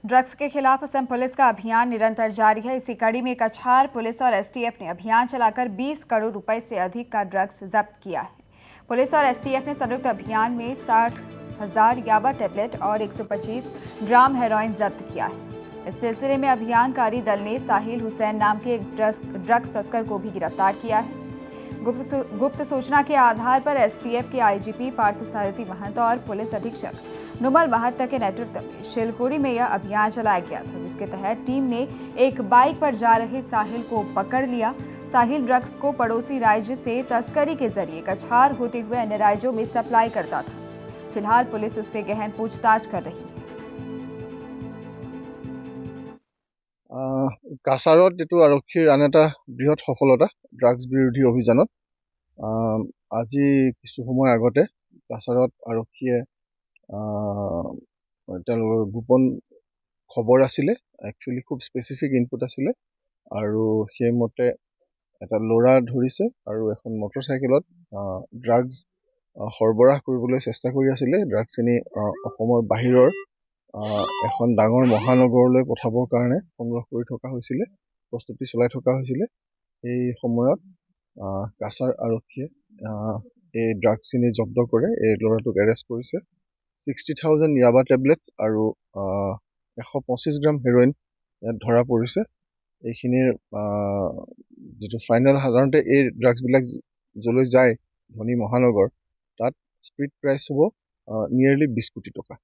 Drugs के खिलाफ Assam police का अभियान निरंतर जारी है। इसी कड़ी में कछार पुलिस और एसटीएफ ने अभियान चलाकर 20 करोड़ रुपए से अधिक का ड्रग्स जब्त किया है। पुलिस और एसटीएफ ने संयुक्त अभियान में 60,000 याबा टेबलेट और 125 ग्राम हेरोइन जब्त किया है। इस सिलसिले में अभियानकारी दल ने साहिल हुसैन नाम के एक ड्रग्स तस्कर को भी गिरफ्तार किया है। गुप्त सूचना के आधार पर एसटीएफ के आईजीपी पार्थसारथी महंत और पुलिस अधीक्षक नुमल महत्ता के नेतृत्व में शिलकुड़ी में यह अभियान चलाया गया था, जिसके तहत टीम ने एक बाइक पर जा रहे साहिल को पकड़ लिया। साहिल ड्रग्स को पड़ोसी राज्य से तस्करी के जरिए कछार होते हुए अन्य राज्यों में सप्लाई करता था। फिलहाल पुलिस उससे गहन पूछताछ कर रही है। কাছাৰত এইটো আৰক্ষীৰ আন এটা বৃহৎ সফলতা ড্ৰাগছ বিৰোধী অভিযানত। আজি কিছু সময় আগতে কাছাৰত আৰক্ষীয়ে তেওঁলোকৰ গোপন খবৰ আছিলে, একচুৱেলি খুব স্পেচিফিক ইনপুট আছিলে, আৰু সেইমতে এটা ল'ৰা ধৰিছে আৰু এখন মটৰচাইকেলত ড্ৰাগছ সৰবৰাহ কৰিবলৈ চেষ্টা কৰি আছিলে। ড্ৰাগছখিনি অসমৰ বাহিৰৰ এখন ডাঙৰ মহানগৰলৈ পঠাবৰ কাৰণে সংগ্ৰহ কৰি থকা হৈছিলে, প্ৰস্তুতি চলাই থকা হৈছিলে। এই সময়ত কাছাৰ আৰক্ষীয়ে এই ড্ৰাগছখিনি জব্দ কৰে। এই ল'ৰাটোক এৰেষ্ট কৰিছে। 60,000 ইয়াবা টেবলেটছ আৰু 125 গ্ৰাম হেৰইন ইয়াত ধৰা পৰিছে। এইখিনিৰ যিটো ফাইনেল, সাধাৰণতে এই ড্ৰাগছবিলাক যলৈ যায় ধনী মহানগৰ, তাত স্প্ৰিট প্ৰাইচ হ'ব নিয়েৰলি 20 কোটি টকা।